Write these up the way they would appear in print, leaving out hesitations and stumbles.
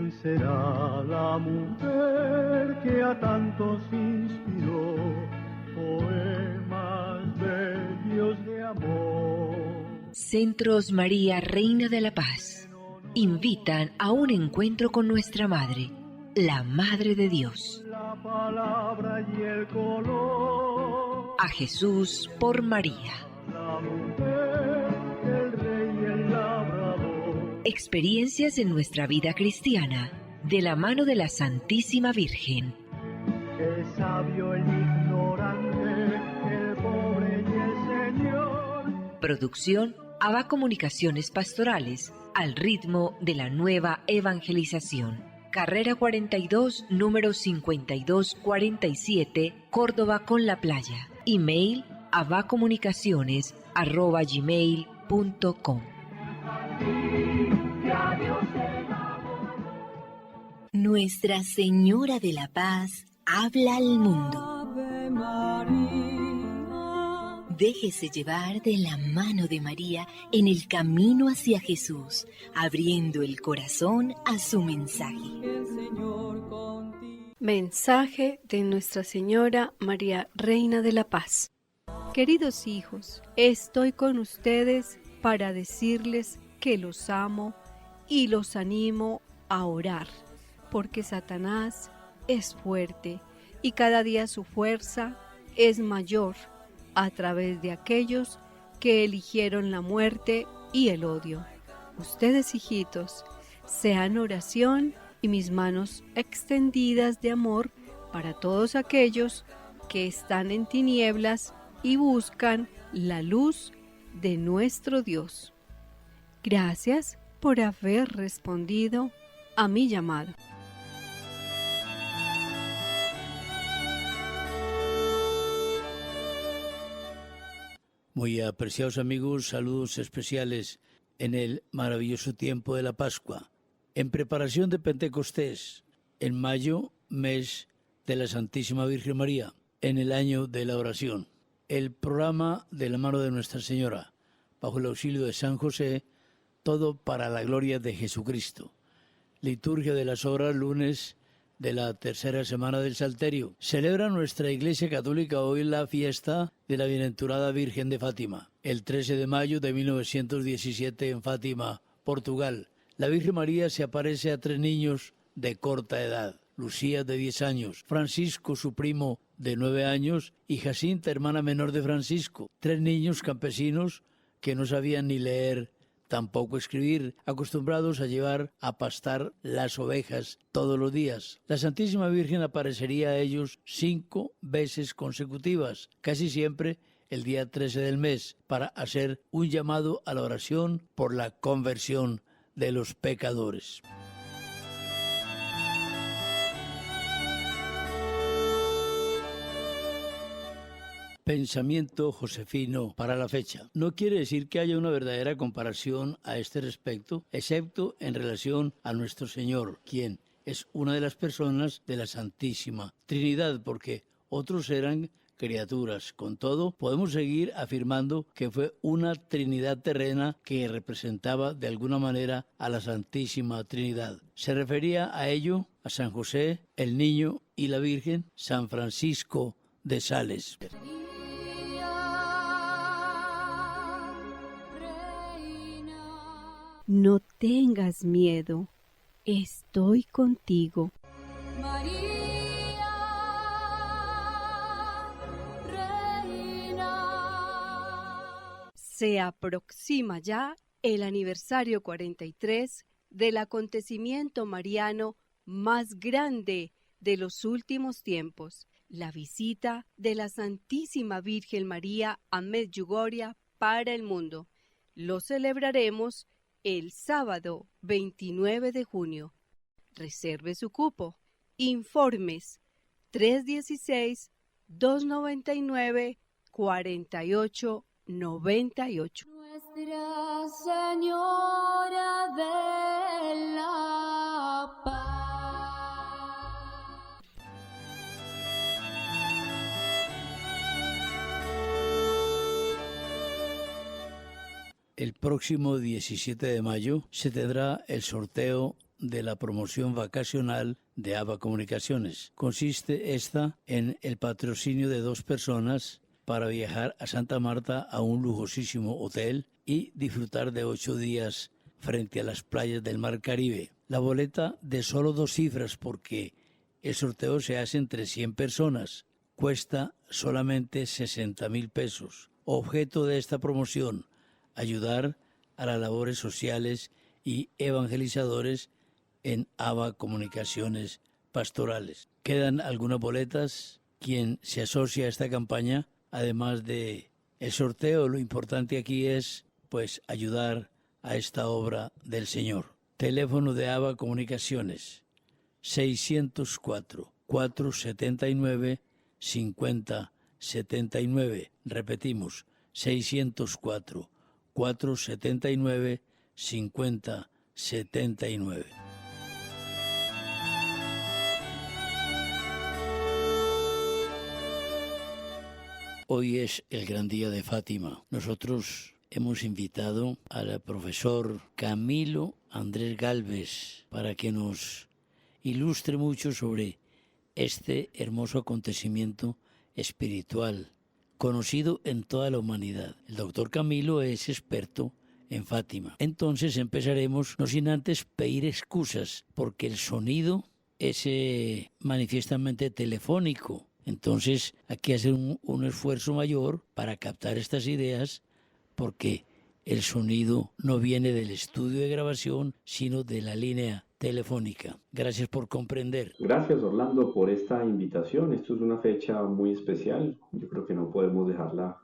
¿Quién será la mujer que a tantos inspiró poemas bellos de amor? Centros María, Reina de la Paz, invitan a un encuentro con nuestra Madre, la Madre de Dios. La palabra y el color. A Jesús por María. La mujer, el rey y el labrador. Experiencias en nuestra vida cristiana, de la mano de la Santísima Virgen. El sabio, el ignorante, el pobre y el Señor. Producción ABA Comunicaciones Pastorales, al ritmo de la nueva evangelización. Carrera 42, número 5247, Córdoba con la Playa. Email abacomunicaciones@gmail.com. Nuestra Señora de la Paz habla al mundo. Ave María. Déjese llevar de la mano de María en el camino hacia Jesús, abriendo el corazón a su mensaje. El Señor contigo. Mensaje de Nuestra Señora María, Reina de la Paz. Queridos hijos, estoy con ustedes para decirles que los amo y los animo a orar, porque Satanás es fuerte y cada día su fuerza es mayor a través de aquellos que eligieron la muerte y el odio. Ustedes, hijitos, sean oración y mis manos extendidas de amor para todos aquellos que están en tinieblas y buscan la luz de nuestro Dios. Gracias por haber respondido a mi llamado. Muy apreciados amigos, saludos especiales en el maravilloso tiempo de la Pascua, en preparación de Pentecostés, en mayo, mes de la Santísima Virgen María, en el año de la oración. El programa de la mano de Nuestra Señora, bajo el auxilio de San José, todo para la gloria de Jesucristo. Liturgia de las horas, lunes de la tercera semana del Salterio. Celebra nuestra Iglesia Católica hoy la fiesta de la Bienaventurada Virgen de Fátima. El 13 de mayo de 1917 en Fátima, Portugal, la Virgen María se aparece a 3 niños de corta edad. Lucía, de 10 años, Francisco, su primo, de 9 años, y Jacinta, hermana menor de Francisco. 3 niños campesinos que no sabían ni leer, tampoco escribir, acostumbrados a llevar a pastar las ovejas todos los días. La Santísima Virgen aparecería a ellos 5 veces consecutivas, casi siempre el día 13 del mes, para hacer un llamado a la oración por la conversión de los pecadores. Pensamiento josefino para la fecha. No quiere decir que haya una verdadera comparación a este respecto, excepto en relación a nuestro Señor, quien es una de las personas de la Santísima Trinidad, porque otros eran criaturas. Con todo, podemos seguir afirmando que fue una Trinidad terrena que representaba de alguna manera a la Santísima Trinidad. Se refería a ello a San José, el Niño y la Virgen, San Francisco de Sales. No tengas miedo, estoy contigo. María, Reina. Se aproxima ya el aniversario 43 del acontecimiento mariano más grande de los últimos tiempos, la visita de la Santísima Virgen María a Medjugorje para el mundo. Lo celebraremos el sábado 29 de junio. Reserve su cupo. Informes 316-299-4898. Nuestra Señora de la Paz. El próximo 17 de mayo se tendrá el sorteo de la promoción vacacional de ABA Comunicaciones. Consiste esta en el patrocinio de 2 personas para viajar a Santa Marta a un lujosísimo hotel y disfrutar de 8 días frente a las playas del Mar Caribe. La boleta de solo 2 cifras porque el sorteo se hace entre 100 personas. Cuesta solamente 60,000 pesos. Objeto de esta promoción, ayudar a las labores sociales y evangelizadores en ABA Comunicaciones Pastorales. Quedan algunas boletas. Quien se asocia a esta campaña, además de el sorteo, lo importante aquí es pues ayudar a esta obra del Señor. Teléfono de ABA Comunicaciones 604-479-5079. Repetimos, 604-479-5079. Hoy es el gran día de Fátima. Nosotros hemos invitado al profesor Camilo Andrés Gálvez para que nos ilustre mucho sobre este hermoso acontecimiento espiritual, conocido en toda la humanidad. El doctor Camilo es experto en Fátima. Entonces empezaremos, no sin antes pedir excusas, porque el sonido es manifiestamente telefónico. Entonces hay que hacer un esfuerzo mayor para captar estas ideas, porque el sonido no viene del estudio de grabación, sino de la línea telefónica. Gracias por comprender. Gracias, Orlando, por esta invitación. Esto es una fecha muy especial. Yo creo que no podemos dejarla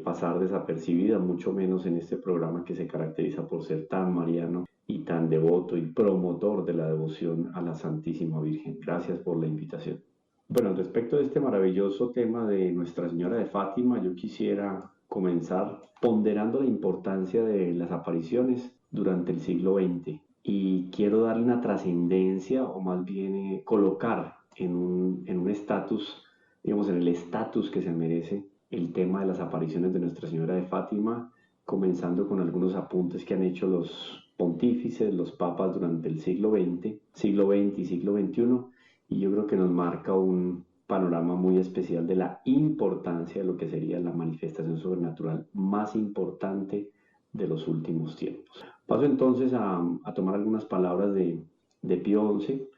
pasar desapercibida, mucho menos en este programa que se caracteriza por ser tan mariano y tan devoto y promotor de la devoción a la Santísima Virgen. Gracias por la invitación. Bueno, respecto de este maravilloso tema de Nuestra Señora de Fátima, yo quisiera comenzar ponderando la importancia de las apariciones durante el siglo XX. Y quiero darle una trascendencia, o más bien colocar en un estatus, digamos, en el estatus que se merece el tema de las apariciones de Nuestra Señora de Fátima, comenzando con algunos apuntes que han hecho los pontífices, los papas durante el siglo XX y siglo XXI, y yo creo que nos marca un panorama muy especial de la importancia de lo que sería la manifestación sobrenatural más importante de los últimos tiempos. Paso entonces a tomar algunas palabras de Pío XI.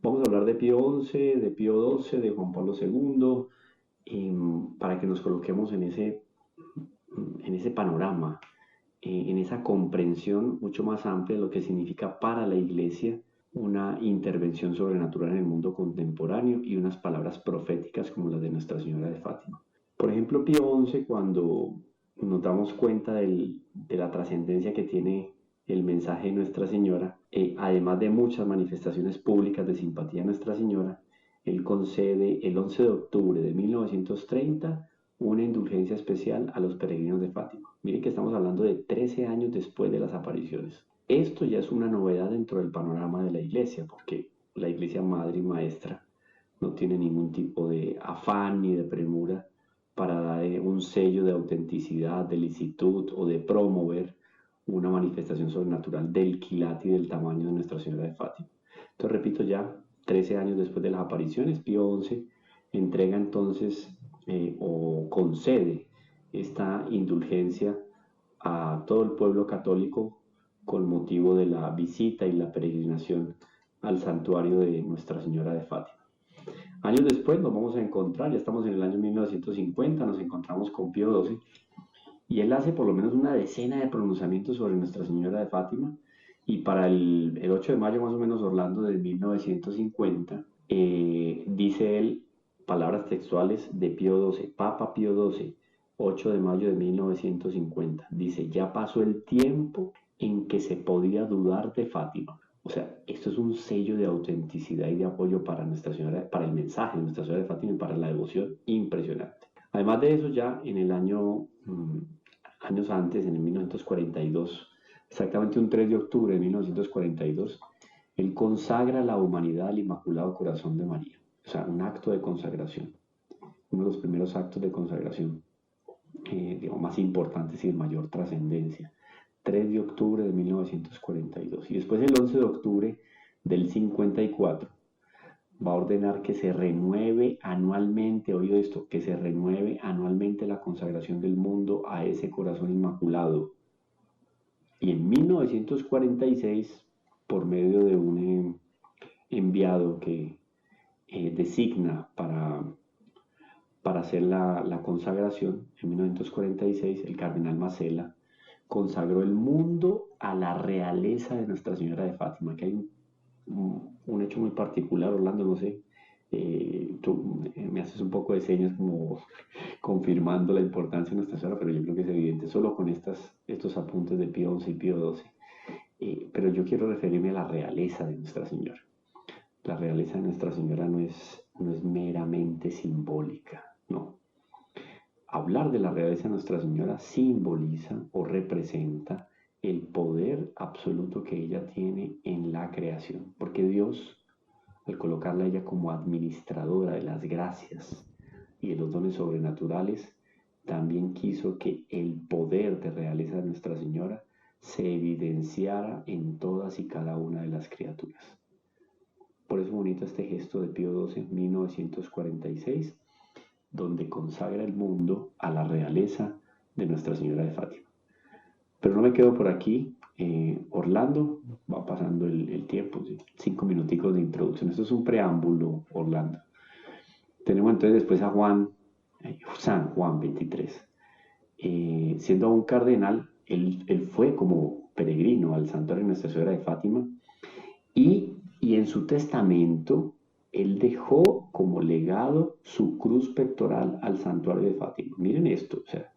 Vamos a hablar de Pío XI, de Pío XII, de Juan Pablo II, para que nos coloquemos en ese panorama, en esa comprensión mucho más amplia de lo que significa para la Iglesia una intervención sobrenatural en el mundo contemporáneo y unas palabras proféticas como las de Nuestra Señora de Fátima. Por ejemplo, Pío XI, cuando nos damos cuenta de la trascendencia que tiene el mensaje de Nuestra Señora, además de muchas manifestaciones públicas de simpatía a Nuestra Señora, él concede el 11 de octubre de 1930 una indulgencia especial a los peregrinos de Fátima. Miren que estamos hablando de 13 años después de las apariciones. Esto ya es una novedad dentro del panorama de la Iglesia, porque la Iglesia Madre y Maestra no tiene ningún tipo de afán ni de premura para dar un sello de autenticidad, de licitud o de promover una manifestación sobrenatural del quilate y del tamaño de Nuestra Señora de Fátima. Entonces, repito, ya 13 años después de las apariciones, Pío XI entrega entonces o concede esta indulgencia a todo el pueblo católico con motivo de la visita y la peregrinación al santuario de Nuestra Señora de Fátima. Años después nos vamos a encontrar, ya estamos en el año 1950, nos encontramos con Pío XII, y él hace por lo menos una decena de pronunciamientos sobre Nuestra Señora de Fátima, y para el 8 de mayo más o menos, Orlando, de 1950, dice él, palabras textuales de Pío XII, Papa Pío XII, 8 de mayo de 1950, dice: ya pasó el tiempo en que se podía dudar de Fátima. O sea, esto es un sello de autenticidad y de apoyo para Nuestra Señora, para el mensaje de Nuestra Señora de Fátima y para la devoción impresionante. Además de eso, ya en el años antes, en el 1942, exactamente un 3 de octubre de 1942, él consagra la humanidad al Inmaculado Corazón de María. O sea, un acto de consagración, uno de los primeros actos de consagración, digamos, más importantes y de mayor trascendencia. 3 de octubre de 1942. Y después el 11 de octubre del 54, va a ordenar que se renueve anualmente, oído esto, que se renueve anualmente la consagración del mundo a ese corazón inmaculado. Y en 1946, por medio de un enviado que designa para hacer la consagración, en 1946 el cardenal Masela consagró el mundo a la realeza de Nuestra Señora de Fátima, que hay un hecho muy particular, Orlando, no sé, tú me haces un poco de señas como confirmando la importancia de Nuestra Señora, pero yo creo que es evidente solo con estos apuntes de Pío XI y Pío XII. Pero yo quiero referirme a la realeza de Nuestra Señora. La realeza de Nuestra Señora no es meramente simbólica, no. Hablar de la realeza de Nuestra Señora simboliza o representa el poder absoluto que ella tiene en la creación, porque Dios, al colocarla a ella como administradora de las gracias y de los dones sobrenaturales, también quiso que el poder de realeza de Nuestra Señora se evidenciara en todas y cada una de las criaturas. Por eso bonito este gesto de Pío XII en 1946, donde consagra el mundo a la realeza de Nuestra Señora de Fátima. Pero no me quedo por aquí, Orlando, va pasando el tiempo, 5 minuticos de introducción. Esto es un preámbulo, Orlando. Tenemos entonces después a San Juan 23. Siendo aún cardenal, él fue como peregrino al santuario de Nuestra Señora de Fátima y en su testamento él dejó como legado su cruz pectoral al santuario de Fátima. Miren esto, o sea,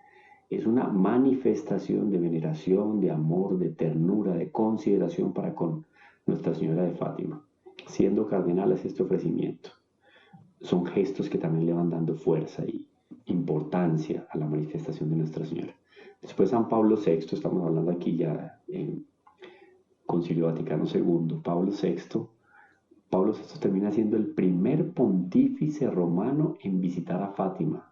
es una manifestación de veneración, de amor, de ternura, de consideración para con Nuestra Señora de Fátima. Siendo cardenal hace este ofrecimiento. Son gestos que también le van dando fuerza y importancia a la manifestación de Nuestra Señora. Después San Pablo VI, estamos hablando aquí ya en Concilio Vaticano II, Pablo VI termina siendo el primer pontífice romano en visitar a Fátima.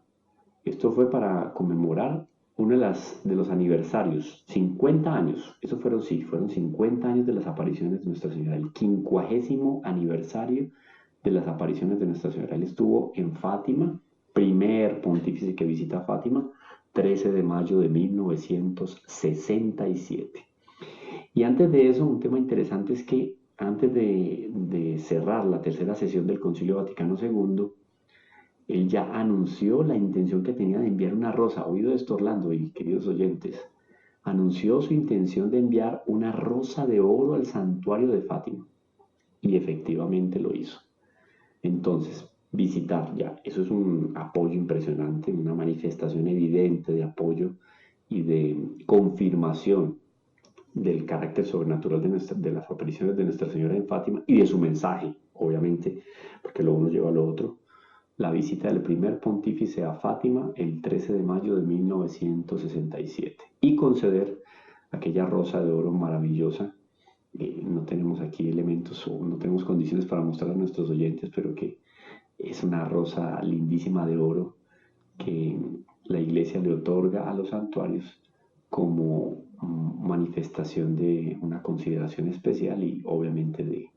Esto fue para conmemorar uno de los aniversarios, 50 años, eso fueron 50 años de las apariciones de Nuestra Señora, el 50º aniversario de las apariciones de Nuestra Señora. Él estuvo en Fátima, primer pontífice que visita Fátima, 13 de mayo de 1967. Y antes de eso, un tema interesante es que antes de cerrar la tercera sesión del Concilio Vaticano II, él ya anunció la intención que tenía de enviar una rosa. Oído esto, Orlando y queridos oyentes. Anunció su intención de enviar una rosa de oro al santuario de Fátima. Y efectivamente lo hizo. Entonces, visitar ya, eso es un apoyo impresionante, una manifestación evidente de apoyo y de confirmación del carácter sobrenatural de las apariciones de Nuestra Señora en Fátima y de su mensaje, obviamente, porque lo uno lleva a lo otro. La visita del primer pontífice a Fátima el 13 de mayo de 1967 y conceder aquella rosa de oro maravillosa. No tenemos aquí elementos o no tenemos condiciones para mostrar a nuestros oyentes, pero que es una rosa lindísima de oro que la Iglesia le otorga a los santuarios como manifestación de una consideración especial y obviamente de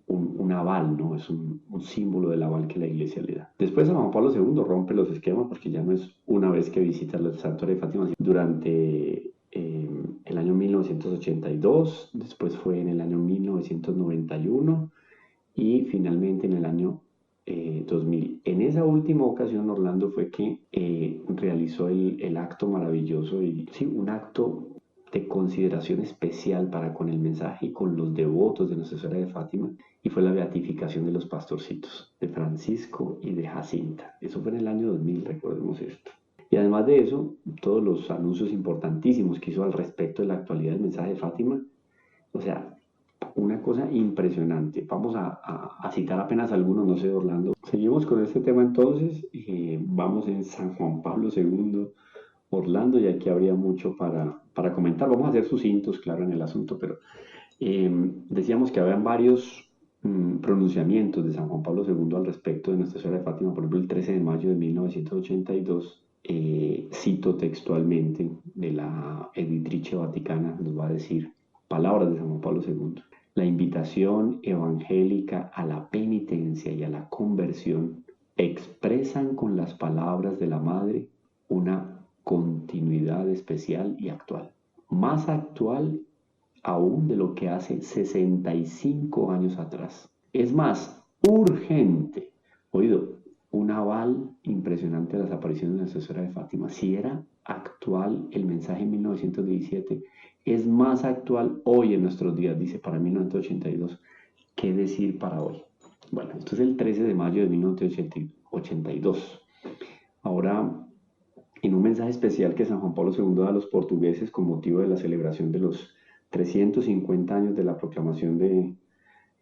un aval, ¿no? Es un símbolo del aval que la Iglesia le da. Después San Juan Pablo II rompe los esquemas porque ya no es una vez que visita el santuario de Fátima, sino durante el año 1982, después fue en el año 1991 y finalmente en el año 2000. En esa última ocasión, Orlando, fue que realizó el acto maravilloso y sí, un acto de consideración especial para con el mensaje y con los devotos de Nuestra Señora de Fátima, y fue la beatificación de los pastorcitos, de Francisco y de Jacinta. Eso fue en el año 2000, recordemos esto. Y además de eso, todos los anuncios importantísimos que hizo al respecto de la actualidad del mensaje de Fátima, o sea, una cosa impresionante. Vamos a citar apenas algunos, no sé, Orlando. Seguimos con este tema entonces, vamos en San Juan Pablo II, Orlando, y aquí habría mucho para comentar. Vamos a ser sucintos, claro, en el asunto, pero decíamos que habían varios pronunciamientos de San Juan Pablo II al respecto de Nuestra Señora de Fátima. Por ejemplo, el 13 de mayo de 1982, cito textualmente de la Editrice Vaticana, nos va a decir palabras de San Juan Pablo II. La invitación evangélica a la penitencia y a la conversión expresan con las palabras de la Madre una continuidad especial y actual. Más actual aún de lo que hace 65 años atrás. Es más, urgente. Oído, un aval impresionante a las apariciones de Nuestra Señora de Fátima. Si era actual el mensaje en 1917, es más actual hoy en nuestros días, dice para 1982. ¿Qué decir para hoy? Bueno, esto es el 13 de mayo de 1982. Ahora, en un mensaje especial que San Juan Pablo II da a los portugueses con motivo de la celebración de los 350 años de la proclamación de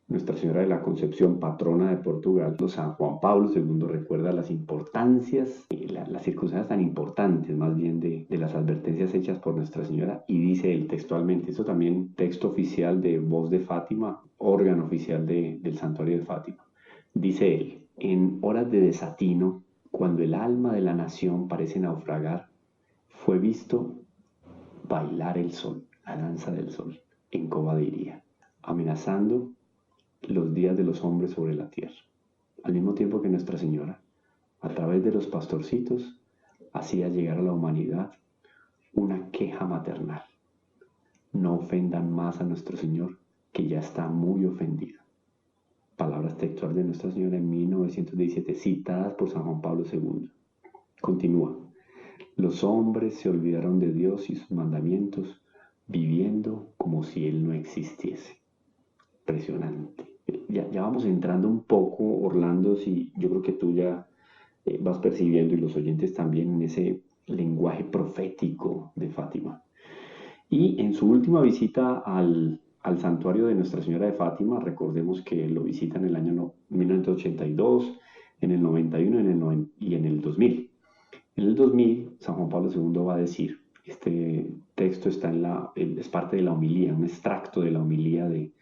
Nuestra Señora de la Concepción, patrona de Portugal, San Juan Pablo II recuerda las importancias, las circunstancias tan importantes más bien de las advertencias hechas por Nuestra Señora, y dice él textualmente, eso también texto oficial de Voz de Fátima, órgano oficial del Santuario de Fátima, dice él, en horas de desatino, cuando el alma de la nación parece naufragar, fue visto bailar el sol, la danza del sol, en Cobadiria, amenazando los días de los hombres sobre la tierra, al mismo tiempo que Nuestra Señora, a través de los pastorcitos, hacía llegar a la humanidad una queja maternal. No ofendan más a nuestro Señor, que ya está muy ofendido. Palabras textuales de Nuestra Señora en 1917, citadas por San Juan Pablo II. Continúa. Los hombres se olvidaron de Dios y sus mandamientos, viviendo como si Él no existiese. Impresionante. Ya vamos entrando un poco, Orlando, si yo creo que tú ya vas percibiendo, y los oyentes también, en ese lenguaje profético de Fátima. Y en su última visita al santuario de Nuestra Señora de Fátima, recordemos que lo visita en el año 1982, en el 91 y en el 2000. En el 2000, San Juan Pablo II va a decir, este texto está es parte de la homilía, un extracto de la homilía de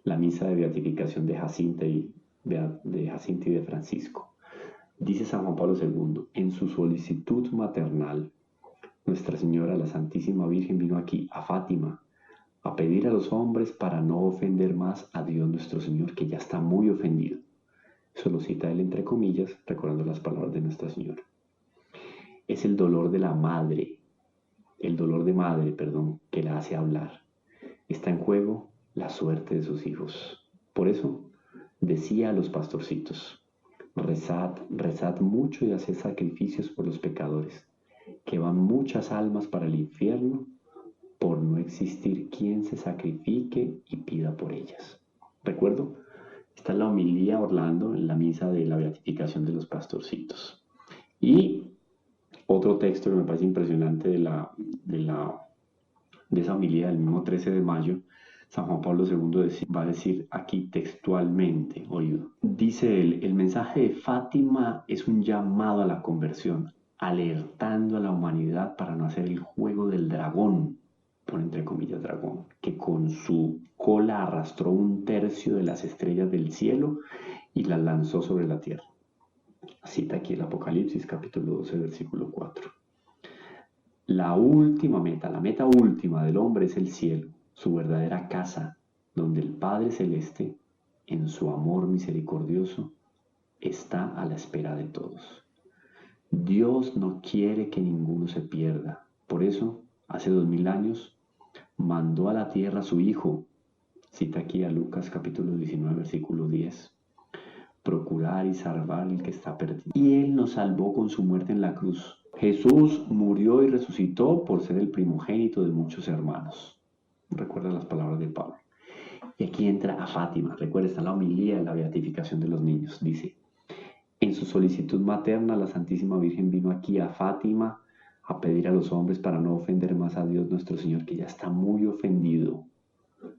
la misa de beatificación de Jacinta y de Francisco. Dice San Juan Pablo II, en su solicitud maternal, Nuestra Señora, la Santísima Virgen, vino aquí, a Fátima, a pedir a los hombres para no ofender más a Dios nuestro Señor, que ya está muy ofendido. Eso lo cita él entre comillas, recordando las palabras de Nuestra Señora. Es el dolor de la madre, que la hace hablar. Está en juego la suerte de sus hijos. Por eso decía a los pastorcitos, rezad mucho y haced sacrificios por los pecadores, que van muchas almas para el infierno, por no existir quien se sacrifique y pida por ellas. Recuerdo, esta es la homilía, Orlando, en la misa de la beatificación de los pastorcitos. Y otro texto que me parece impresionante de esa homilía del mismo 13 de mayo, San Juan Pablo II va a decir aquí textualmente, oído, dice él, el mensaje de Fátima es un llamado a la conversión, alertando a la humanidad para no hacer el juego del dragón, por entre comillas dragón, que con su cola arrastró 1/3 de las estrellas del cielo y las lanzó sobre la tierra. Cita aquí el Apocalipsis, capítulo 12, versículo 4. La meta última del hombre es el cielo, su verdadera casa, donde el Padre Celeste, en su amor misericordioso, está a la espera de todos. Dios no quiere que ninguno se pierda. Por eso, hace 2000 años, mandó a la tierra a su Hijo. Cita aquí a Lucas capítulo 19, versículo 10. Procurar y salvar al que está perdido. Y Él nos salvó con su muerte en la cruz. Jesús murió y resucitó por ser el primogénito de muchos hermanos. Recuerda las palabras de Pablo. Y aquí entra a Fátima. Recuerda, está la homilía de la beatificación de los niños. Dice, en su solicitud materna, la Santísima Virgen vino aquí a Fátima a pedir a los hombres para no ofender más a Dios nuestro Señor, que ya está muy ofendido.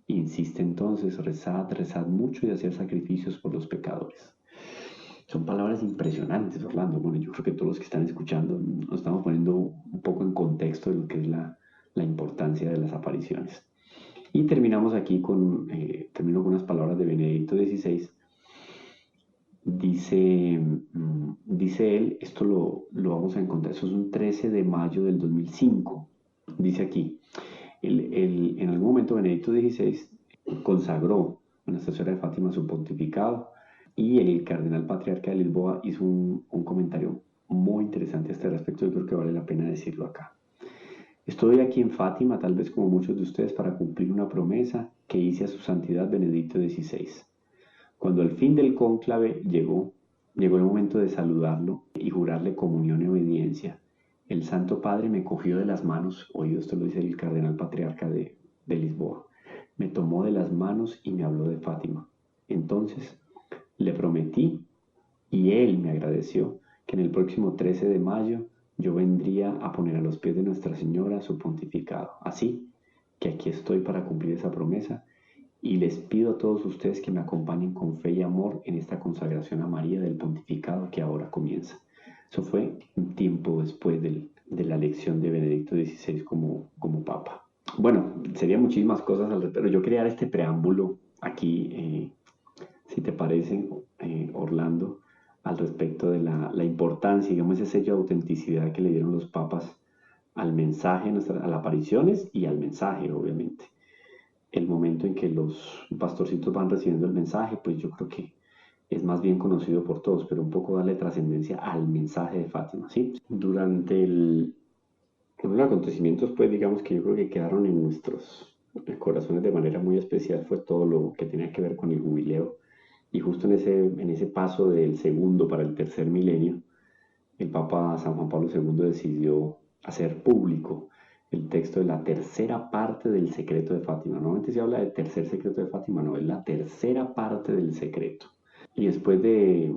Insiste entonces, rezad mucho y hacer sacrificios por los pecadores. Son palabras impresionantes, Orlando. Bueno, yo creo que todos los que están escuchando nos estamos poniendo un poco en contexto de lo que es la importancia de las apariciones. Y terminamos aquí termino con unas palabras de Benedicto XVI. Dice él, esto lo vamos a encontrar, eso es un 13 de mayo del 2005. Dice aquí, en algún momento Benedicto XVI consagró Nuestra Señora de Fátima su pontificado, y el cardenal patriarca de Lisboa hizo un comentario muy interesante a este respecto. Yo creo que vale la pena decirlo acá. Estoy aquí en Fátima, tal vez como muchos de ustedes, para cumplir una promesa que hice a su santidad Benedicto XVI. Cuando al fin del cónclave llegó el momento de saludarlo y jurarle comunión y obediencia. El Santo Padre me cogió de las manos, oído, esto lo dice el cardenal patriarca de Lisboa, me tomó de las manos y me habló de Fátima. Entonces le prometí, y él me agradeció, que en el próximo 13 de mayo yo vendría a poner a los pies de Nuestra Señora su pontificado. Así que aquí estoy para cumplir esa promesa, y les pido a todos ustedes que me acompañen con fe y amor en esta consagración a María del pontificado que ahora comienza. Eso fue un tiempo después de la elección de Benedicto XVI como Papa. Bueno, serían muchísimas cosas al respecto. Yo quería dar este preámbulo aquí, si te parece, Orlando, al respecto de la importancia, digamos, ese sello de autenticidad que le dieron los papas al mensaje, a las apariciones y al mensaje, obviamente. El momento en que los pastorcitos van recibiendo el mensaje, pues yo creo que es más bien conocido por todos, pero un poco darle trascendencia al mensaje de Fátima, ¿sí? Durante los acontecimientos, pues digamos que yo creo que quedaron en nuestros corazones de manera muy especial, fue todo lo que tenía que ver con el jubileo. Y justo en ese paso del segundo para el tercer milenio, el Papa San Juan Pablo II decidió hacer público el texto de la tercera parte del secreto de Fátima. Normalmente se habla de tercer secreto de Fátima, no, es la tercera parte del secreto. Y después de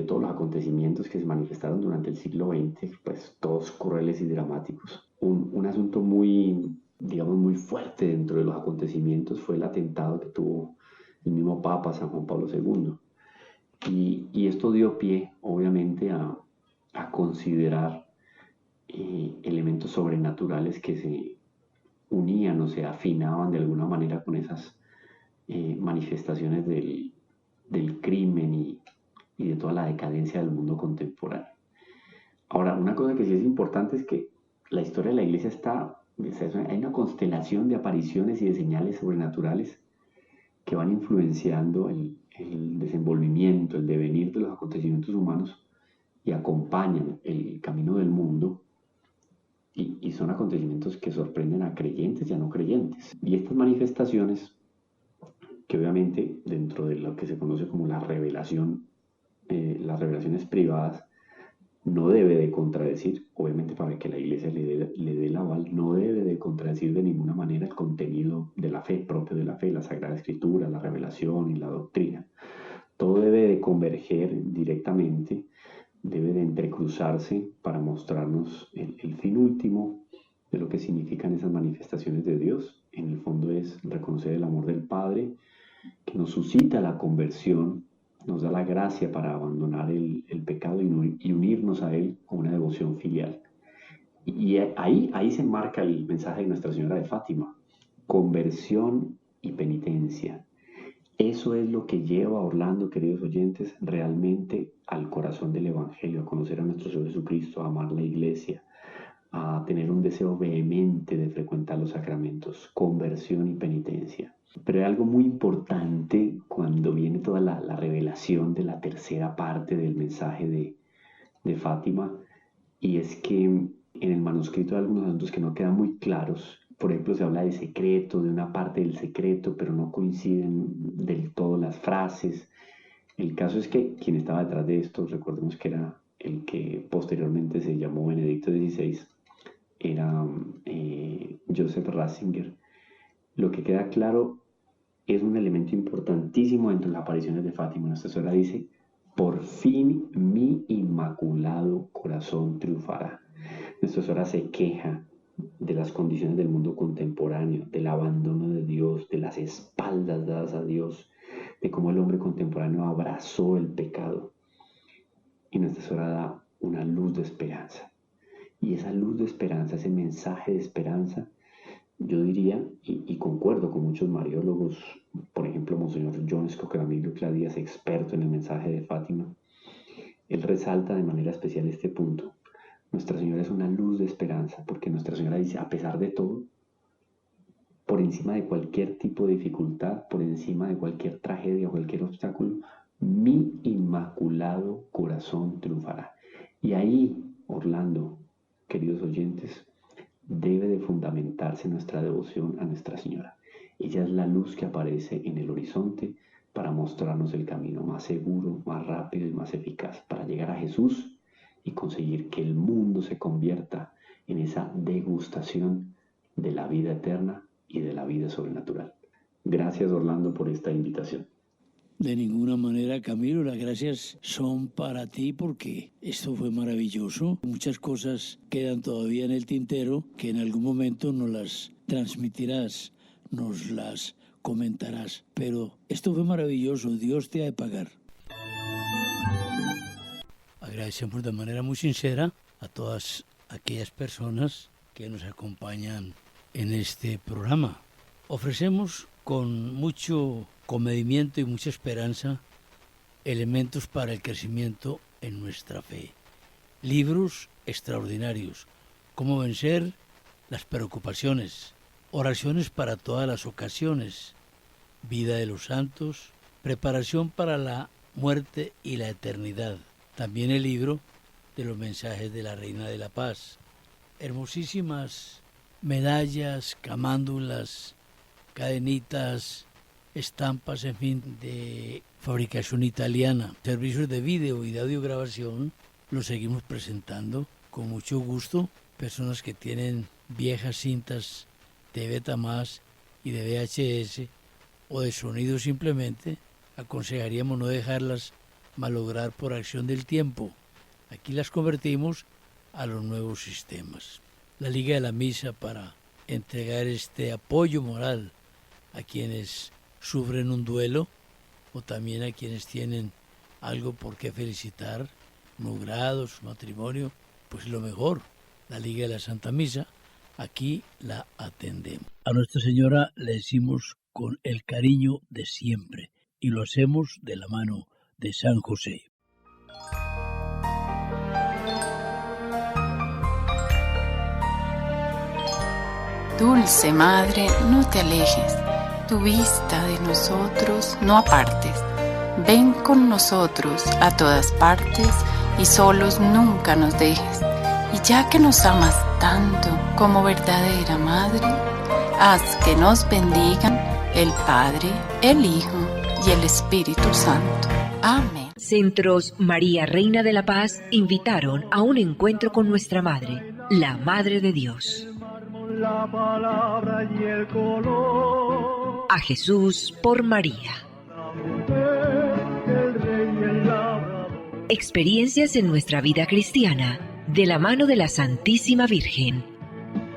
todos los acontecimientos que se manifestaron durante el siglo XX, pues todos crueles y dramáticos, un asunto muy, digamos, muy fuerte dentro de los acontecimientos fue el atentado que tuvo el mismo Papa San Juan Pablo II. Y esto dio pie, obviamente, a considerar elementos sobrenaturales que se unían o se afinaban de alguna manera con esas manifestaciones del crimen y de toda la decadencia del mundo contemporáneo. Ahora, una cosa que sí es importante es que la historia de la Iglesia hay una constelación de apariciones y de señales sobrenaturales que van influenciando el desenvolvimiento, el devenir de los acontecimientos humanos y acompañan el camino del mundo, y son acontecimientos que sorprenden a creyentes y a no creyentes. Y estas manifestaciones, que obviamente dentro de lo que se conoce como la revelación, las revelaciones privadas, no debe de contradecir, obviamente para que la Iglesia le dé el aval, no debe de contradecir de ninguna manera el contenido de la fe, propio de la fe, la Sagrada Escritura, la revelación y la doctrina. Todo debe de converger directamente, debe de entrecruzarse para mostrarnos el fin último de lo que significan esas manifestaciones de Dios. En el fondo es reconocer el amor del Padre, que nos suscita la conversión, nos da la gracia para abandonar el pecado y unirnos a Él con una devoción filial. Y ahí se enmarca el mensaje de Nuestra Señora de Fátima: conversión y penitencia. Eso es lo que lleva a Orlando, queridos oyentes, realmente al corazón del Evangelio, a conocer a nuestro Señor Jesucristo, a amar la Iglesia, a tener un deseo vehemente de frecuentar los sacramentos, conversión y penitencia. Pero hay algo muy importante cuando viene toda la revelación de la tercera parte del mensaje de Fátima, y es que en el manuscrito hay algunos asuntos que no quedan muy claros. Por ejemplo, se habla de secreto, de una parte del secreto, pero no coinciden del todo las frases. El caso es que quien estaba detrás de esto, recordemos que era el que posteriormente se llamó Benedicto XVI, era Joseph Ratzinger. Lo que queda claro es un elemento importantísimo dentro de las apariciones de Fátima. Nuestra Señora dice: por fin mi inmaculado corazón triunfará. Nuestra Señora se queja de las condiciones del mundo contemporáneo, del abandono de Dios, de las espaldas dadas a Dios, de cómo el hombre contemporáneo abrazó el pecado. Y Nuestra Señora da una luz de esperanza. Y esa luz de esperanza, ese mensaje de esperanza, yo diría, y concuerdo con muchos mariólogos, por ejemplo, Monseñor John Scocramillo Cladías, experto en el mensaje de Fátima, él resalta de manera especial este punto. Nuestra Señora es una luz de esperanza, porque Nuestra Señora dice: a pesar de todo, por encima de cualquier tipo de dificultad, por encima de cualquier tragedia o cualquier obstáculo, mi inmaculado corazón triunfará. Y ahí, Orlando, queridos oyentes, debe de fundamentarse nuestra devoción a Nuestra Señora. Ella es la luz que aparece en el horizonte para mostrarnos el camino más seguro, más rápido y más eficaz para llegar a Jesús y conseguir que el mundo se convierta en esa degustación de la vida eterna y de la vida sobrenatural. Gracias, Orlando, por esta invitación. De ninguna manera, Camilo, las gracias son para ti porque esto fue maravilloso. Muchas cosas quedan todavía en el tintero que en algún momento nos las transmitirás, nos las comentarás. Pero esto fue maravilloso, Dios te ha de pagar. Agradecemos de manera muy sincera a todas aquellas personas que nos acompañan en este programa. Ofrecemos con mucho comedimiento y mucha esperanza elementos para el crecimiento en nuestra fe. Libros extraordinarios, cómo vencer las preocupaciones, oraciones para todas las ocasiones, vida de los santos, preparación para la muerte y la eternidad. También el libro de los mensajes de la Reina de la Paz. Hermosísimas medallas, camándulas, cadenitas, estampas, en fin, de fabricación italiana. Servicios de vídeo y de audiograbación los seguimos presentando con mucho gusto. Personas que tienen viejas cintas de Betamax y de VHS o de sonido simplemente, aconsejaríamos no dejarlas malograr por acción del tiempo. Aquí las convertimos a los nuevos sistemas. La Liga de la Misa para entregar este apoyo moral a quienes sufren un duelo o también a quienes tienen algo por qué felicitar, un grado, su matrimonio, pues lo mejor, la Liga de la Santa Misa, aquí la atendemos. A Nuestra Señora le decimos con el cariño de siempre y lo hacemos de la mano de San José. Dulce Madre, no te alejes, tu vista de nosotros no apartes. Ven con nosotros a todas partes y solos nunca nos dejes. Y ya que nos amas tanto como verdadera Madre, haz que nos bendigan el Padre, el Hijo y el Espíritu Santo. Amén. Centros María Reina de la Paz invitaron a un encuentro con nuestra Madre, la Madre de Dios. La palabra y el color. A Jesús por María. La mujer, el rey y el labrador. Experiencias en nuestra vida cristiana, de la mano de la Santísima Virgen.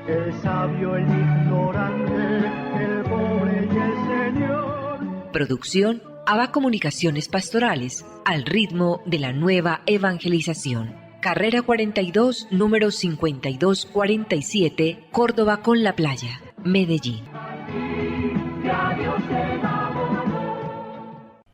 El sabio, el ignorante, el pobre y el Señor. Producción ABA Comunicaciones Pastorales, al ritmo de la nueva evangelización. Carrera 42, número 5247, Córdoba con la Playa, Medellín. Ya Dios te da.